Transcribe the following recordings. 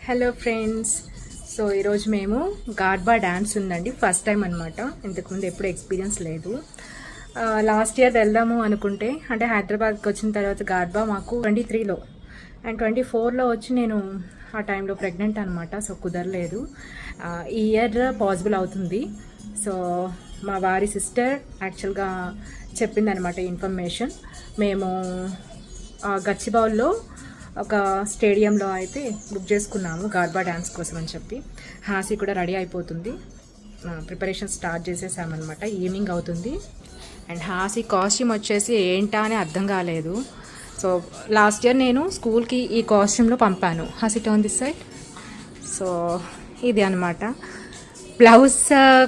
Hello friends. So ఈరోజు మేము garba dance ఉందండి, ఫస్ట్ టైం అనమాట. ఇంతకుముందు ఎప్పుడు ఎక్స్పీరియన్స్ లేదు. లాస్ట్ ఇయర్ వెళ్దాము అనుకుంటే, అంటే హైదరాబాద్కి వచ్చిన తర్వాత గార్బా మాకు 23లో అండ్ 24లో వచ్చి నేను ఆ టైంలో ప్రెగ్నెంట్ అనమాట. సో కుదరలేదు. ఈ ఇయర్ పాసిబుల్ అవుతుంది. సో మా వారి సిస్టర్ యాక్చువల్గా చెప్పిందనమాట ఇన్ఫర్మేషన్. మేము గచ్చిబౌల్లో ఒక స్టేడియంలో అయితే బుక్ చేసుకున్నాము గార్బా డ్యాన్స్ కోసం అని చెప్పి. హాసి కూడా రెడీ అయిపోతుంది, ప్రిపరేషన్ స్టార్ట్ చేసేసామన్నమాట. ఈవినింగ్ అవుతుంది. అండ్ హాసి కాస్ట్యూమ్ వచ్చేసి ఏంటా అని అర్థం కాలేదు. సో లాస్ట్ ఇయర్ నేను స్కూల్కి ఈ కాస్ట్యూమ్లో పంపాను. హాసి టర్న్ దిస్ సైడ్. సో ఇది అనమాట. బ్లౌజ్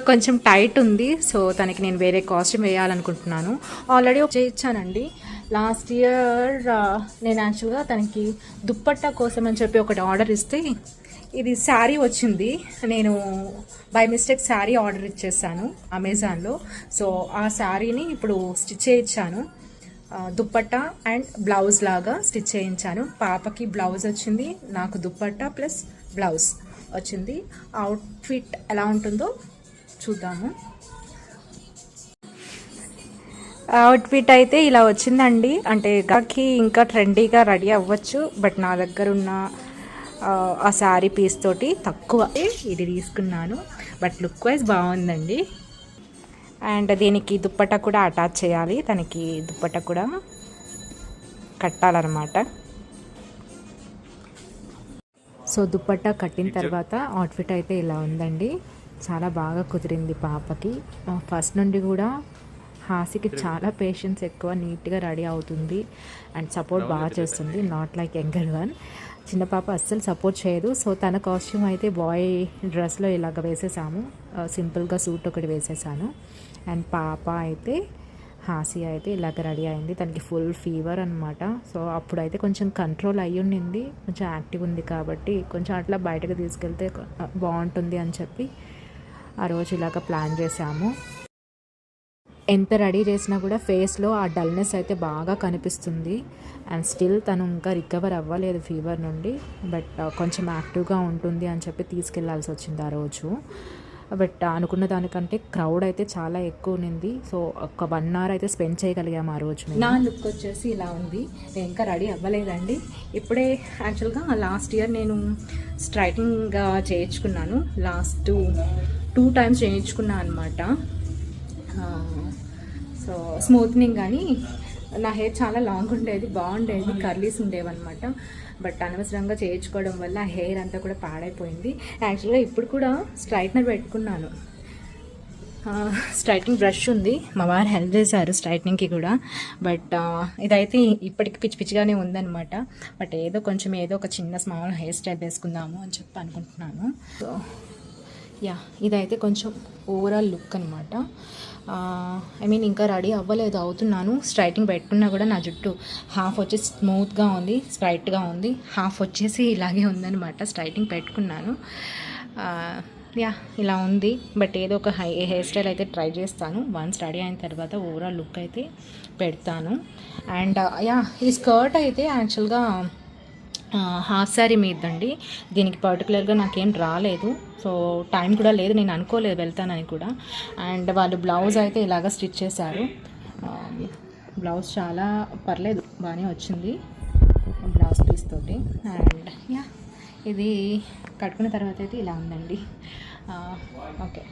కొంచెం టైట్ ఉంది. సో తనకి నేను వేరే కాస్ట్యూమ్ వేయాలనుకుంటున్నాను. ఆల్రెడీ చేయించానండి లాస్ట్ ఇయర్. నేను యాక్చువల్గా తనకి దుప్పట్టా కోసం అని చెప్పి ఒకటి ఆర్డర్ ఇస్తే ఇది శారీ వచ్చింది. నేను బై మిస్టేక్ శారీ ఆర్డర్ ఇచ్చేసాను అమెజాన్లో. సో ఆ శారీని ఇప్పుడు స్టిచ్ చేయించాను. దుప్పట్టా అండ్ బ్లౌజ్ లాగా స్టిచ్ చేయించాను. పాపకి బ్లౌజ్ వచ్చింది, నాకు దుప్పట్టా ప్లస్ బ్లౌజ్ వచ్చింది. అవుట్ఫిట్ ఎలా ఉంటుందో చూద్దాము. అవుట్ఫిట్ అయితే ఇలా వచ్చిందండి. అంటే గాకి ఇంకా ట్రెండీగా రెడీ అవ్వచ్చు, బట్ నా దగ్గర ఉన్న ఆ శారీ పీస్ తోటి తక్కువ ఇది తీసుకున్నాను. బట్ లుక్ వైజ్ బాగుందండి. అండ్ దీనికి దుప్పట్టా కూడా అటాచ్ చేయాలి. తనకి దుప్పట్టా కూడా కట్టాలన్నమాట. సో దుప్పట్టా కట్టిన తర్వాత అవుట్ఫిట్ అయితే ఇలా ఉందండి. చాలా బాగా కుదిరింది పాపకి. ఫస్ట్ నుండి కూడా హాసికి చాలా పేషెన్స్ ఎక్కువ, నీట్గా రెడీ అవుతుంది అండ్ సపోర్ట్ బాగా చేస్తుంది. Not like younger one. చిన్న పాప అస్సలు సపోర్ట్ చేయదు. సో తన కాస్ట్యూమ్ అయితే బాయ్ డ్రెస్లో ఇలాగ వేసేసాము. సింపుల్గా సూట్ ఒకటి వేసేసాను. అండ్ పాప అయితే హాసి అయితే ఇలాగ రెడీ అయింది. తనకి ఫుల్ ఫీవర్ అనమాట. సో అప్పుడైతే కొంచెం కంట్రోల్ అయ్యి ఉండింది, కొంచెం యాక్టివ్ ఉంది కాబట్టి కొంచెం అట్లా బయటకు తీసుకెళ్తే బాగుంటుంది అని చెప్పి ఆ రోజు ఇలాగ ప్లాన్ చేసాము. ఎంత రెడీ చేసినా కూడా ఫేస్లో ఆ డల్నెస్ అయితే బాగా కనిపిస్తుంది. అండ్ స్టిల్ తను ఇంకా రికవర్ అవ్వలేదు ఫీవర్ నుండి. బట్ కొంచెం యాక్టివ్గా ఉంటుంది అని చెప్పి తీసుకెళ్లాల్సి వచ్చింది ఆ రోజు. బట్ అనుకున్న దానికంటే క్రౌడ్ అయితే చాలా ఎక్కువ ఉంది. సో ఒక 1 hour అయితే స్పెండ్ చేయగలిగాము ఆ రోజు. నా లుక్ వచ్చేసి ఇలా ఉంది. నేను ఇంకా రెడీ అవ్వలేదండి. ఇప్పుడే యాక్చువల్గా లాస్ట్ ఇయర్ నేను స్ట్రైటింగ్ చేయించుకున్నాను. లాస్ట్ 2 times చేయించుకున్నాను అనమాట. సో స్మూత్నింగ్ కానీ నా హెయిర్ చాలా లాంగ్ ఉండేది, బాగుండేది, కర్లీస్ ఉండేవన్నమాట. బట్ అనవసరంగా చేయించుకోవడం వల్ల హెయిర్ అంతా కూడా పాడైపోయింది. యాక్చువల్గా ఇప్పుడు కూడా స్ట్రైట్నర్ పెట్టుకున్నాను. స్ట్రైట్నింగ్ బ్రష్ ఉంది, మా వారు హెల్ప్ చేశారు స్ట్రైట్నింగ్కి కూడా. బట్ ఇదైతే ఇప్పటికి పిచ్చి పిచ్చిగానే ఉందన్నమాట. బట్ ఏదో ఒక చిన్న స్మాల్ హెయిర్ స్టైల్ వేసుకుందాము అని చెప్పి అనుకుంటున్నాను. సో ఇదైతే కొంచెం ఓవరాల్ లుక్ అనమాట. ఐ మీన్ ఇంకా రెడీ అవ్వలేదు, అవుతున్నాను. స్ట్రైటింగ్ పెట్టుకున్నా కూడా నా జుట్టు హాఫ్ వచ్చేసి స్మూత్గా ఉంది, స్ట్రైట్గా ఉంది, హాఫ్ వచ్చేసి ఇలాగే ఉందనమాట. స్ట్రైటింగ్ పెట్టుకున్నాను. ఇలా ఉంది. బట్ ఏదో ఒక హెయిర్ స్టైల్ అయితే ట్రై చేస్తాను. వన్స్ రెడీ అయిన తర్వాత ఓవరాల్ లుక్ అయితే పెడతాను. అండ్ ఈ స్కర్ట్ అయితే యాక్చువల్గా హాఫ్ శారీ మీదండి. దీనికి పర్టికులర్గా నాకేం రాలేదు. సో టైం కూడా లేదు, నేను అనుకోలేదు వెళ్తానని కూడా. అండ్ వాళ్ళు బ్లౌజ్ అయితే ఇలాగ స్టిచ్ చేశారు. బ్లౌజ్ చాలా పర్లేదు, బాగానే వచ్చింది బ్లౌజ్ పీస్ తోటి. అండ్ ఇది కట్టుకున్న తర్వాత అయితే ఇలా ఉందండి. ఓకే.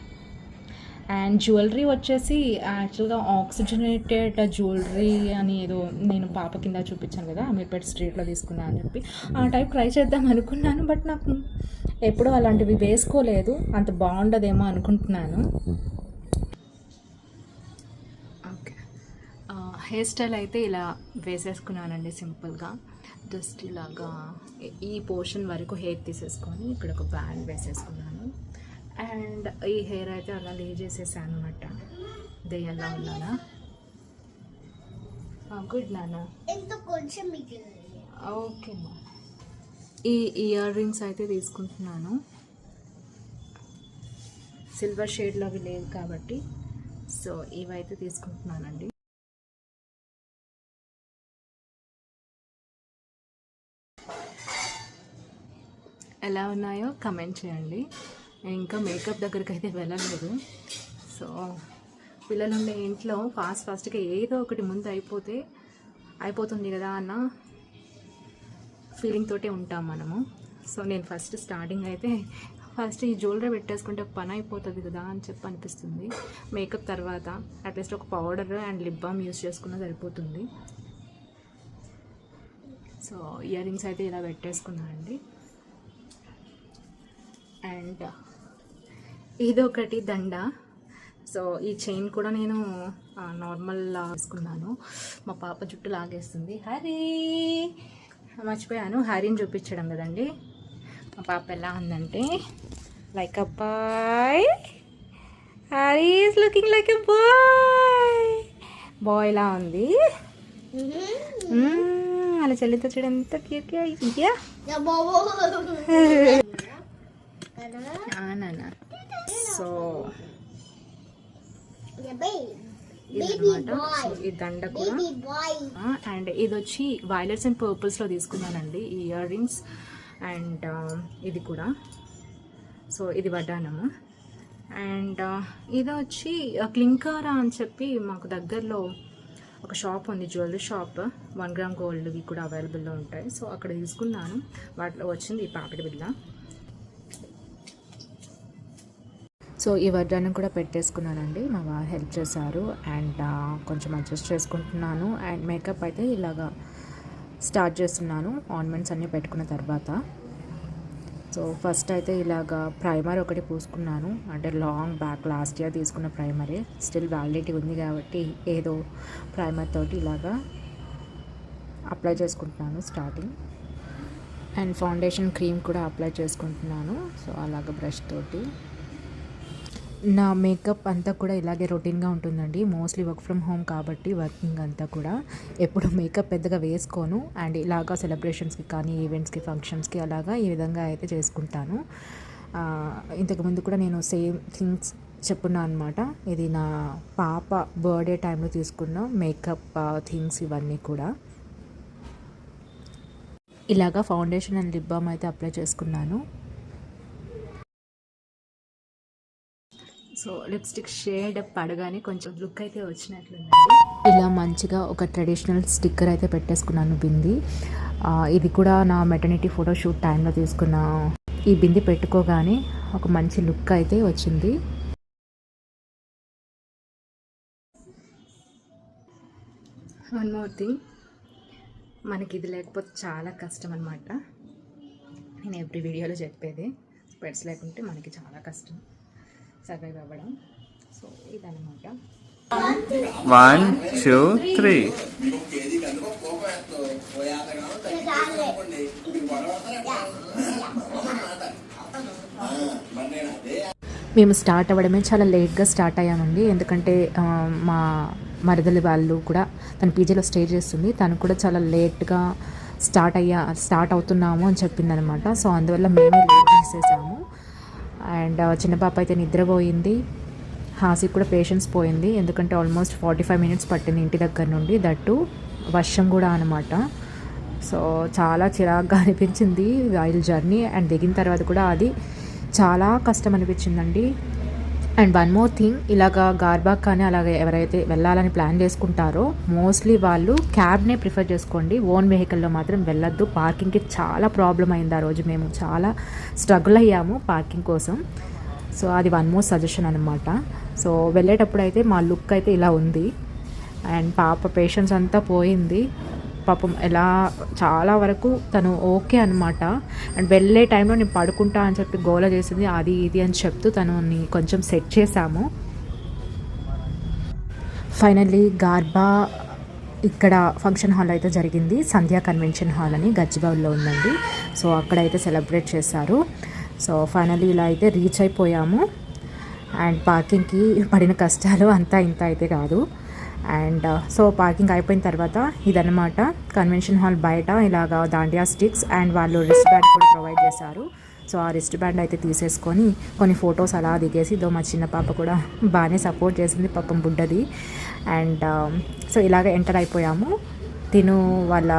అండ్ జ్యువెలరీ వచ్చేసి యాక్చువల్గా ఆక్సిజనేటెడ్ జ్యువెలరీ అని ఏదో నేను పాప కింద చూపించాను కదా, అమీర్పేట స్ట్రీట్లో తీసుకున్నా అని చెప్పి ఆ టైప్ ట్రై చేద్దాం అనుకున్నాను. బట్ నాకు ఎప్పుడూ అలాంటివి వేసుకోలేదు, అంత బాగుండదేమో అనుకుంటున్నాను. ఓకే. హెయిర్ స్టైల్ అయితే ఇలా వేసేసుకున్నానండి సింపుల్గా. జస్ట్ ఇలాగా ఈ పోర్షన్ వరకు హెయిర్ తీసేసుకొని ఇక్కడ ఒక బ్యాండ్ వేసేసుకున్నాను. అండ్ ఈ హెయిర్ అయితే అలా లే చేసేసాను అనమాట. దెయ్యంలా ఉన్నానా? గుడ్ నాన్న. ఓకే మా. ఈ ఇయర్ రింగ్స్ అయితే తీసుకుంటున్నాను. సిల్వర్ షేడ్లో అవి లేవు కాబట్టి సో ఇవైతే తీసుకుంటున్నానండి. ఎలా ఉన్నాయో కమెంట్ చేయండి. నేను ఇంకా మేకప్ దగ్గరికి అయితే వెళ్ళలేదు. సో పిల్లలు ఉండే ఇంట్లో ఫాస్ట్గా ఏదో ఒకటి ముందు అయిపోతుంది కదా అన్న ఫీలింగ్ తోటే ఉంటాం మనము. సో నేను స్టార్టింగ్ అయితే ఈ జ్యువెలరీ పెట్టేసుకుంటే పని అయిపోతుంది కదా అని చెప్పి అనిపిస్తుంది. మేకప్ తర్వాత అట్లీస్ట్ ఒక powder and lip balm use చేసుకున్నా సరిపోతుంది. సో ఇయర్ రింగ్స్ అయితే ఇలా పెట్టేసుకున్నానండి. అండ్ ఇదొకటి దండ. సో ఈ చైన్ కూడా నేను నార్మల్ వేసుకున్నాను. మా పాప జుట్టు లాగేస్తుంది. హరి మర్చిపోయాను హరిని చూపించడం కదండి. మా పాప ఎలా ఉందంటే like a boy. Hari is looking like a boy లా ఉంది. అలా చెల్లితో చూడ ఎంత క్యూట్గా అయ్యా. సో ఇదన్నమాట. ఈ దండ కూడా. అండ్ ఇది వచ్చి వైలెట్స్ అండ్ పర్పుల్స్లో తీసుకున్నానండి ఈ ఇయర్ రింగ్స్. అండ్ ఇది కూడా. సో ఇది వడ్డానము. అండ్ ఇది వచ్చి క్లింకారా అని చెప్పి మాకు దగ్గరలో ఒక షాప్ ఉంది, జ్యువెలరీ షాప్. 1 గ్రామ్ గోల్డ్వి కూడా అవైలబుల్లో ఉంటాయి. సో అక్కడ తీసుకున్నాను. వాటిలో వచ్చింది ఈ పాపిడి బిళ్ళ. సో ఈ వడ్డానం కూడా పెట్టేసుకున్నానండి. మా వారు హెల్ప్ చేశారు. అండ్ కొంచెం అడ్జస్ట్ చేసుకుంటున్నాను. అండ్ మేకప్ అయితే ఇలాగా స్టార్ట్ చేస్తున్నాను ఆర్నమెంట్స్ అన్నీ పెట్టుకున్న తర్వాత. సో ఫస్ట్ అయితే ఇలాగా ప్రైమర్ ఒకటి పూసుకున్నాను. అంటే లాంగ్ బ్యాక్ లాస్ట్ ఇయర్ తీసుకున్న ప్రైమరే స్టిల్ వ్యాలిడిటీ ఉంది కాబట్టి ఏదో ప్రైమర్ తోటి ఇలాగా అప్లై చేసుకుంటున్నాను స్టార్టింగ్. అండ్ ఫౌండేషన్ క్రీమ్ కూడా అప్లై చేసుకుంటున్నాను. సో అలాగ బ్రష్ తోటి. నా మేకప్ అంతా కూడా ఇలాగే రొటీన్గా ఉంటుందండి. మోస్ట్లీ వర్క్ ఫ్రమ్ హోమ్ కాబట్టి వర్కింగ్ అంతా కూడా ఎప్పుడు మేకప్ పెద్దగా వేసుకోను. అండ్ ఇలాగా సెలబ్రేషన్స్కి కానీ ఈవెంట్స్కి ఫంక్షన్స్కి అలాగా ఈ విధంగా అయితే చేసుకుంటాను. ఇంతకుముందు కూడా నేను సేమ్ థింగ్స్ చెప్పున్నాను అనమాట. ఇది నా పాప బర్త్డే టైంలో తీసుకున్న మేకప్ థింగ్స్ ఇవన్నీ కూడా. ఇలాగా ఫౌండేషన్ అండ్ లిప్ బామ్ అయితే అప్లై చేసుకున్నాను. సో లిప్స్టిక్ షేడ్ పడగానే కొంచెం లుక్ అయితే వచ్చినట్లుందండి. ఇలా మంచిగా ఒక ట్రెడిషనల్ స్టిక్కర్ అయితే పెట్టేసుకున్నాను బింది. ఇది కూడా నా మెటర్నిటీ ఫోటోషూట్ టైంలో తీసుకున్న ఈ బింది పెట్టుకోగానే ఒక మంచి లుక్ అయితే వచ్చింది. వన్ మోర్ థింగ్, మనకి ఇది లేకపోతే చాలా కష్టం అనమాట. నేను ఎవ్రీ వీడియోలో చెప్పేది, స్పెట్స్ లేకుంటే మనకి చాలా కష్టం సర్వైవ్ అవ్వడం. సో ఇదన్నమాట. 1 2 3 మేము స్టార్ట్ అవ్వడమే చాలా లేట్గా స్టార్ట్ అయ్యామండి. ఎందుకంటే మా మరదలి వాళ్ళు కూడా తన పీజీలో స్టే చేస్తుంది. తను కూడా చాలా లేట్గా స్టార్ట్ అవుతున్నాము అని చెప్పిందనమాట. సో అందువల్ల మేమే లేట్ చేసేసాము. అండ్ చిన్న పాప అయితే నిద్రపోయింది. హాసికి కూడా పేషెన్స్ పోయింది. ఎందుకంటే ఆల్మోస్ట్ 45 మినిట్స్ పట్టింది ఇంటి దగ్గర నుండి. దట్టు వర్షం కూడా అనమాట. సో చాలా చిరాగ్గా అనిపించింది రైల్ జర్నీ. అండ్ దిగిన తర్వాత కూడా అది చాలా కష్టం అనిపించిందండి. అండ్ వన్ మోర్ థింగ్, ఇలాగా గార్బాగ్ కానీ అలాగే ఎవరైతే వెళ్ళాలని ప్లాన్ చేసుకుంటారో మోస్ట్లీ వాళ్ళు క్యాబ్నే ప్రిఫర్ చేసుకోండి. ఓన్ వెహికల్లో మాత్రం వెళ్ళొద్దు. పార్కింగ్కి చాలా ప్రాబ్లం అయింది ఆ రోజు. మేము చాలా స్ట్రగుల్ అయ్యాము పార్కింగ్ కోసం. సో అది వన్ మోర్ సజెషన్ అనమాట. సో వెళ్ళేటప్పుడు అయితే మా లుక్ అయితే ఇలా ఉంది. అండ్ పాప పేషెన్స్ అంతా పోయింది. పాపం ఎలా చాలా వరకు తను ఓకే అనమాట. అండ్ వెళ్ళే టైంలో నేను పడుకుంటా అని చెప్పి గోల చేసింది. అది ఇది అని చెప్తూ తనని కొంచెం సెట్ చేశాము. ఫైనల్లీ గార్బా ఇక్కడ ఫంక్షన్ హాల్ అయితే జరిగింది. సంధ్యా కన్వెన్షన్ హాల్ అని గచ్చిబౌలిలో ఉందండి. సో అక్కడైతే సెలబ్రేట్ చేశారు. సో ఫైనల్లీ ఇలా అయితే రీచ్ అయిపోయాము. అండ్ పార్కింగ్కి పడిన కష్టాలు అంతా ఇంత అయితే కాదు. అండ్ సో పార్కింగ్ అయిపోయిన తర్వాత ఇదన్నమాట కన్వెన్షన్ హాల్ బయట ఇలాగా దాండియా స్టిక్స్ అండ్ వాళ్ళు రిస్ట్ బ్యాండ్ కూడా ప్రొవైడ్ చేశారు. సో ఆ రిస్ట్ బ్యాండ్ అయితే తీసేసుకొని కొన్ని ఫొటోస్ అలా దిగేసి మా చిన్న పాప కూడా బాగానే సపోర్ట్ చేసింది పాపం బుడ్డది. అండ్ సో ఇలాగ ఎంటర్ అయిపోయాము. తిను వాళ్ళ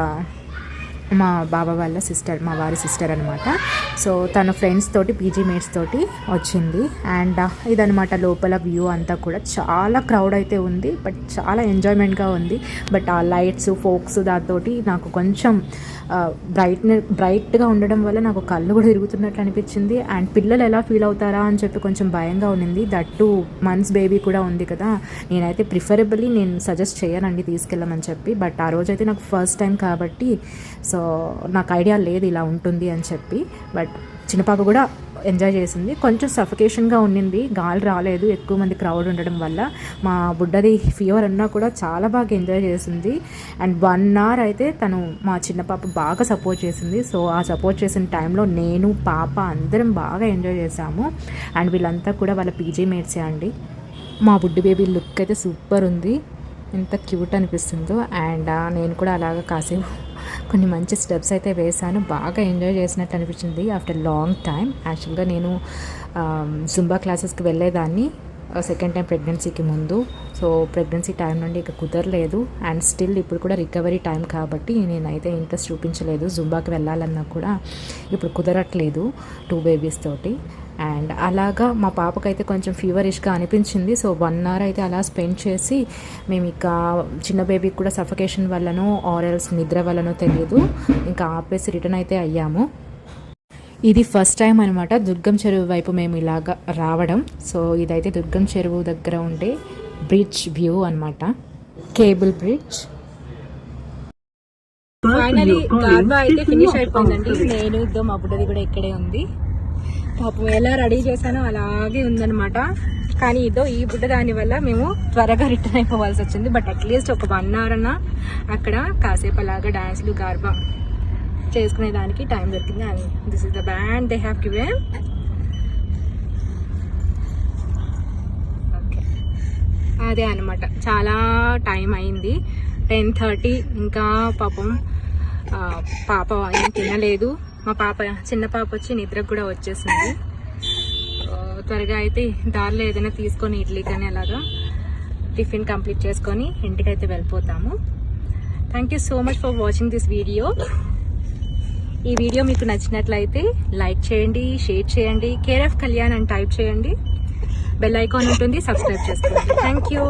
మా బాబా వాళ్ళ సిస్టర్, మా వారి సిస్టర్ అనమాట. సో తన ఫ్రెండ్స్ తోటి, పీజీ మేట్స్ తోటి వచ్చింది. అండ్ ఇదనమాట లోపల వ్యూ అంతా కూడా. చాలా క్రౌడ్ అయితే ఉంది, బట్ చాలా ఎంజాయ్మెంట్గా ఉంది. బట్ ఆ లైట్స్, ఫోక్స్ దాంతో నాకు కొంచెం బ్రైట్గా ఉండడం వల్ల నాకు కళ్ళు కూడా తిరుగుతున్నట్లు అనిపించింది. అండ్ పిల్లలు ఎలా ఫీల్ అవుతారా అని చెప్పి కొంచెం భయంగా ఉండింది. దట్ 2 months బేబీ కూడా ఉంది కదా. నేనైతే ప్రిఫరబుల్లీ నేను సజెస్ట్ చేయనండి తీసుకెళ్ళమని చెప్పి. బట్ ఆ రోజైతే నాకు ఫస్ట్ టైం కాబట్టి సో నాకు ఐడియా లేదు ఇలా ఉంటుంది అని చెప్పి. బట్ చిన్న పాప కూడా ఎంజాయ్ చేసింది. కొంచెం సఫికేషన్గా ఉండింది, గాలి రాలేదు ఎక్కువ మంది క్రౌడ్ ఉండడం వల్ల. మా బుడ్డది ఫీవర్ అన్నా కూడా చాలా బాగా ఎంజాయ్ చేసింది. అండ్ 1 hour అయితే తను, మా చిన్న పాప బాగా సపోర్ట్ చేసింది. సో ఆ సపోర్ట్ చేసిన టైంలో నేను, పాప అందరం బాగా ఎంజాయ్ చేసాము. అండ్ వీళ్ళంతా కూడా వాళ్ళ పీజీ మేట్సే అండి. మా బుడ్డి బేబీ లుక్ అయితే సూపర్ ఉంది, ఎంత క్యూట్ అనిపిస్తుందో. అండ్ నేను కూడా అలాగా కాసేపు కొన్ని మంచి స్టెప్స్ అయితే వేశాను. బాగా ఎంజాయ్ చేసినట్టు అనిపించింది ఆఫ్టర్ లాంగ్ టైం. యాక్చువల్గా నేను జుంబా క్లాసెస్కి వెళ్ళేదాన్ని సెకండ్ టైం ప్రెగ్నెన్సీకి ముందు. సో ప్రెగ్నెన్సీ టైం నుండి ఇక కుదరలేదు. అండ్ స్టిల్ ఇప్పుడు కూడా రికవరీ టైం కాబట్టి నేనైతే ఇంట్రెస్ట్ చూపించలేదు. జుంబాకి వెళ్ళాలన్నా కూడా ఇప్పుడు కుదరట్లేదు 2 babies తోటి. అండ్ అలాగా మా పాపకైతే కొంచెం ఫీవరిష్గా అనిపించింది. సో 1 hour అయితే అలా స్పెండ్ చేసి మేము ఇక చిన్న బేబీకి కూడా సఫకేషన్ వల్లనో ఆరెల్స్ నిద్ర వల్లనో తెలియదు, ఇంకా ఆపేసి రిటర్న్ అయితే అయ్యాము. ఇది ఫస్ట్ టైం అనమాట దుర్గం చెరువు వైపు మేము ఇలాగా రావడం. సో ఇదైతే దుర్గం చెరువు దగ్గర ఉండే బ్రిడ్జ్ వ్యూ అనమాట, కేబుల్ బ్రిడ్జ్. ఫైనలీ గార్బా అయితే ఫినిష్ అయిపోయిందండి. నేను ఇద్దో మా బుడ్డది కూడా ఇక్కడే ఉంది. పాపం ఎలా రెడీ చేశానో అలాగే ఉందనమాట. కానీ ఇదో ఈ బుడ్డ దాని వల్ల మేము త్వరగా రిటర్న్ అయిపోవాల్సి వచ్చింది. బట్ అట్లీస్ట్ ఒక 1 hour అన్నా అక్కడ కాసేపు అలాగా డాన్స్లు, గార్బా చేసుకునే దానికి టైం దొరికింది. And this is the band they have given. Okay, అదే అనమాట. చాలా టైం అయింది, 10:30. ఇంకా పాపం పాప ఏం తినలేదు. మా పాప, చిన్న పాప వచ్చి నిద్రకు కూడా వచ్చేసింది. త్వరగా అయితే దారిలో ఏదైనా తీసుకొని ఇడ్లీ కానీ అలాగా టిఫిన్ కంప్లీట్ చేసుకొని ఇంటికైతే వెళ్ళిపోతాము. Thank you so much for watching this video. ఈ వీడియో మీకు నచ్చినట్లయితే లైక్ చేయండి, షేర్ చేయండి, కేర్ ఆఫ్ కళ్యాణ్ అని టైప్ చేయండి. బెల్ ఐకాన్ ఉంటుంది, సబ్స్క్రైబ్ చేసుకోండి. Thank you.